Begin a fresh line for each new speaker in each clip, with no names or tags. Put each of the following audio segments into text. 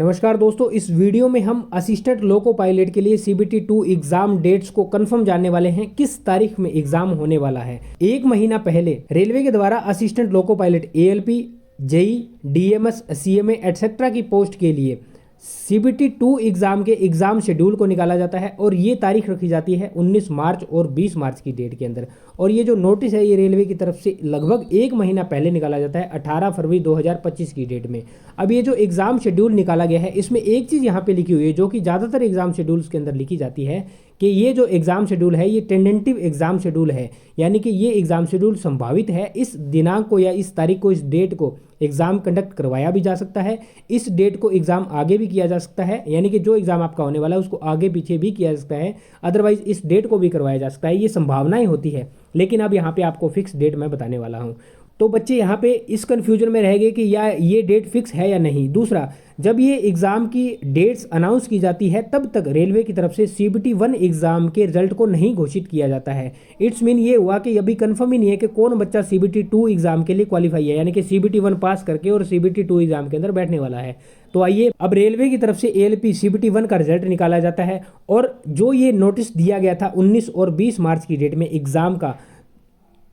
नमस्कार दोस्तों, इस वीडियो में हम असिस्टेंट लोको पायलट के लिए सीबीटी 2 एग्जाम डेट्स को कंफर्म जानने वाले हैं। किस तारीख में एग्जाम होने वाला है। एक महीना पहले रेलवे के द्वारा assistant loco pilot ALP, JE, DMS, CMA etcetera की पोस्ट के लिए सीबीटी 2 एग्जाम के एग्जाम शेड्यूल को निकाला जाता है और ये तारीख रखी जाती है 19 मार्च और 20 मार्च की डेट के अंदर। और ये जो नोटिस है ये रेलवे की तरफ से लगभग एक महीना पहले निकाला जाता है 18 फरवरी 2025 की डेट में। अब ये जो एग्जाम शेड्यूल निकाला गया है इसमें एक चीज़ यहाँ पे लिखी हुई है जो कि ज़्यादातर एग्जाम शेड्यूल्स के अंदर लिखी जाती है कि ये जो एग्जाम शेड्यूल है ये टेंटेटिव एग्जाम शेड्यूल है, यानी कि ये एग्जाम शेड्यूल संभावित है। इस दिनांक को या इस तारीख को, इस डेट को एग्जाम कंडक्ट करवाया भी जा सकता है। इस डेट को एग्जाम आगे भी किया जा सकता है, यानी कि जो एग्जाम आपका होने वाला है उसको आगे पीछे भी किया जा सकता है। अदरवाइज इस डेट को भी करवाया जा सकता है। ये संभावनाएं होती है, लेकिन अब यहाँ पे आपको फिक्स डेट मैं बताने वाला हूँ। तो बच्चे यहाँ पे इस कन्फ्यूजन में रह गए कि या ये डेट फिक्स है या नहीं। दूसरा, जब ये एग्ज़ाम की डेट्स अनाउंस की जाती है तब तक रेलवे की तरफ से सीबीटी 1 एग्ज़ाम के रिजल्ट को नहीं घोषित किया जाता है। इट्स मीन ये हुआ कि अभी कंफर्म ही नहीं है कि कौन बच्चा सीबीटी 2 एग्ज़ाम के लिए क्वालिफाई है, यानी कि सीबीटी 1 पास करके और सीबीटी 2 एग्ज़ाम के अंदर बैठने वाला है। तो आइए, अब रेलवे की तरफ से एएलपी सीबीटी 1 का रिजल्ट निकाला जाता है और जो ये नोटिस दिया गया था 19 और 20 मार्च की डेट में एग्ज़ाम का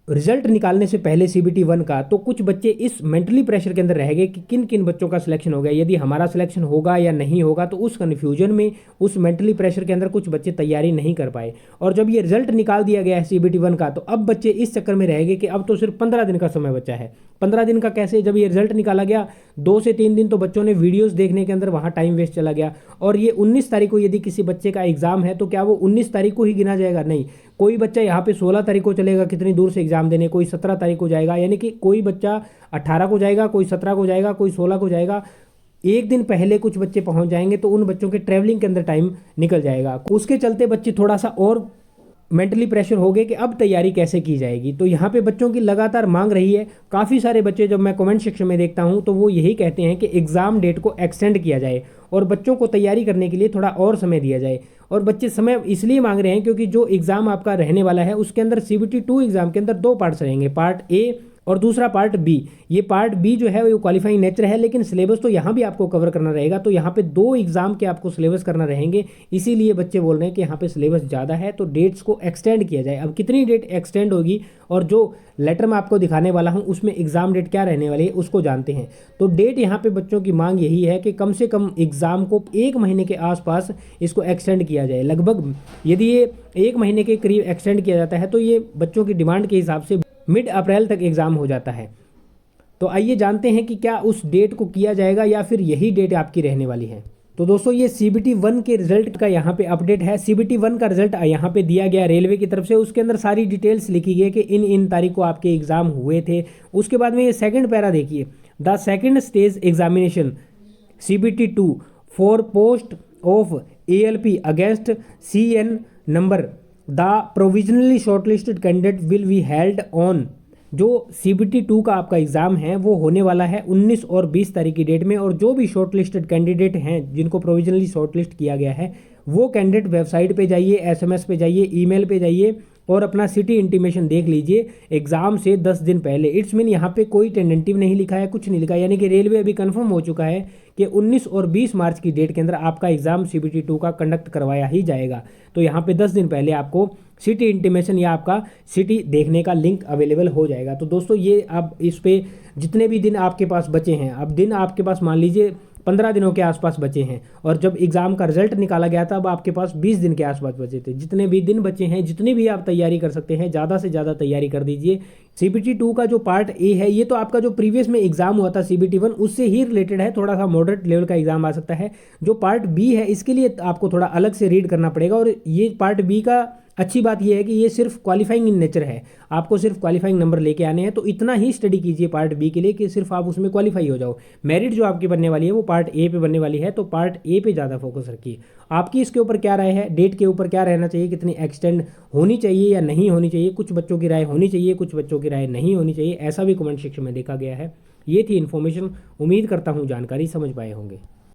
रिजल्ट निकालने से पहले सीबीटी 1 का, तो कुछ बच्चे इस मेंटली प्रेशर के अंदर रह गए कि किन किन बच्चों का सिलेक्शन हो गया, यदि हमारा सिलेक्शन होगा या नहीं होगा। तो उस कन्फ्यूजन में, उस मेंटली प्रेशर के अंदर कुछ बच्चे तैयारी नहीं कर पाए। और जब ये रिजल्ट निकाल दिया गया है सीबीटी 1 का, तो अब बच्चे इस चक्कर में रह गए कि अब तो सिर्फ 15 दिन का समय बचा है। 15 दिन का कैसे? जब ये रिजल्ट निकाला गया 2 से 3 दिन तो बच्चों ने वीडियोस देखने के अंदर वहाँ टाइम वेस्ट चला गया। और ये 19 तारीख को यदि किसी बच्चे का एग्जाम है तो क्या वो 19 तारीख को ही गिना जाएगा? नहीं, कोई बच्चा यहाँ पे 16 तारीख को चलेगा कितनी दूर से एग्जाम देने, कोई 17 तारीख को जाएगा, यानी कि कोई बच्चा 18 को जाएगा, कोई 17 को जाएगा, कोई 16 को जाएगा। एक दिन पहले कुछ बच्चे पहुंच जाएंगे तो उन बच्चों के ट्रैवलिंग के अंदर टाइम निकल जाएगा। उसके चलते बच्चे थोड़ा सा और मेंटली प्रेशर हो गए कि अब तैयारी कैसे की जाएगी। तो यहाँ पे बच्चों की लगातार मांग रही है। काफ़ी सारे बच्चे, जब मैं कमेंट सेक्शन में देखता हूँ तो वो यही कहते हैं कि एग्ज़ाम डेट को एक्सटेंड किया जाए और बच्चों को तैयारी करने के लिए थोड़ा और समय दिया जाए। और बच्चे समय इसलिए मांग रहे हैं क्योंकि जो एग्ज़ाम आपका रहने वाला है उसके अंदर सीबीटी 2 एग्ज़ाम के अंदर 2 पार्ट्स रहेंगे, पार्ट ए और दूसरा पार्ट बी। ये पार्ट बी जो है वो क्वालिफाइंग नेचर है, लेकिन सिलेबस तो यहाँ भी आपको कवर करना रहेगा। तो यहाँ पे 2 एग्जाम के आपको सिलेबस करना रहेंगे, इसीलिए बच्चे बोल रहे हैं कि यहाँ पे सिलेबस ज़्यादा है तो डेट्स को एक्सटेंड किया जाए। अब कितनी डेट एक्सटेंड होगी और जो लेटर मैं आपको दिखाने वाला हूँ उसमें एग्जाम डेट क्या रहने वाली है उसको जानते हैं। तो डेट यहाँ पे बच्चों की मांग यही है कि कम से कम एग्जाम को 1 महीने के आसपास इसको एक्सटेंड किया जाए। लगभग यदि ये 1 महीने के करीब एक्सटेंड किया जाता है तो ये बच्चों की डिमांड के हिसाब से मिड अप्रैल तक एग्ज़ाम हो जाता है। तो आइए जानते हैं कि क्या उस डेट को किया जाएगा या फिर यही डेट आपकी रहने वाली है। तो दोस्तों, ये सीबीटी 1 के रिजल्ट का यहाँ पे अपडेट है। सीबीटी 1 का रिजल्ट यहाँ पे दिया गया रेलवे की तरफ से। उसके अंदर सारी डिटेल्स लिखी गई कि इन तारीख को आपके एग्जाम हुए थे। उसके बाद में ये सेकंड पैरा देखिए, the second stage examination CBT 2 for post of ALP against CN number the provisionally shortlisted candidate will be held on. जो सीबीटी 2 का आपका एग्ज़ाम है वो होने वाला है 19 और 20 तारीख की डेट में। और जो भी शॉर्टलिस्टेड कैंडिडेट हैं जिनको प्रोविजनली शॉर्टलिस्ट किया गया है वो कैंडिडेट वेबसाइट पे जाइए, एसएमएस पे जाइए, ईमेल पे जाइए और अपना सिटी इंटीमेशन देख लीजिए एग्जाम से 10 दिन पहले। इट्स मीन यहाँ पे कोई टेंटेटिव नहीं लिखा है, कुछ नहीं लिखा, यानी कि रेलवे अभी कंफर्म हो चुका है कि 19 और 20 मार्च की डेट के अंदर आपका एग्जाम सीबीटी 2 का कंडक्ट करवाया ही जाएगा। तो यहाँ पे 10 दिन पहले आपको सिटी इंटीमेशन या आपका सिटी देखने का लिंक अवेलेबल हो जाएगा। तो दोस्तों, ये अब इस पे जितने भी दिन आपके पास बचे हैं, अब दिन आपके पास मान लीजिए 15 दिनों के आसपास बचे हैं और जब एग्ज़ाम का रिजल्ट निकाला गया था अब आपके पास 20 दिन के आसपास बचे थे। जितने भी दिन बचे हैं, जितनी भी आप तैयारी कर सकते हैं, ज़्यादा से ज़्यादा तैयारी कर दीजिए। सीबीटी 2 का जो पार्ट ए है ये तो आपका जो प्रीवियस में एग्जाम हुआ था सीबीटी 1 उससे ही रिलेटेड है, थोड़ा सा मॉडरेट लेवल का एग्जाम आ सकता है। जो पार्ट बी है इसके लिए आपको थोड़ा अलग से रीड करना पड़ेगा। और ये पार्ट बी का अच्छी बात यह है कि ये सिर्फ क्वालिफाइंग इन नेचर है, आपको सिर्फ क्वालिफाइंग नंबर लेके आने हैं। तो इतना ही स्टडी कीजिए पार्ट बी के लिए कि सिर्फ आप उसमें क्वालिफाई हो जाओ। मेरिट जो आपकी बनने वाली है वो पार्ट ए पे बनने वाली है, तो पार्ट ए पे ज़्यादा फोकस रखिए। आपकी इसके ऊपर क्या राय है, डेट के ऊपर क्या रहना चाहिए, कितनी एक्सटेंड होनी चाहिए या नहीं होनी चाहिए? कुछ बच्चों की राय होनी चाहिए, कुछ बच्चों की राय नहीं होनी चाहिए, ऐसा भी कमेंट सेक्शन में देखा गया है। ये थी इन्फॉर्मेशन, उम्मीद करता हूँ जानकारी समझ पाए होंगे।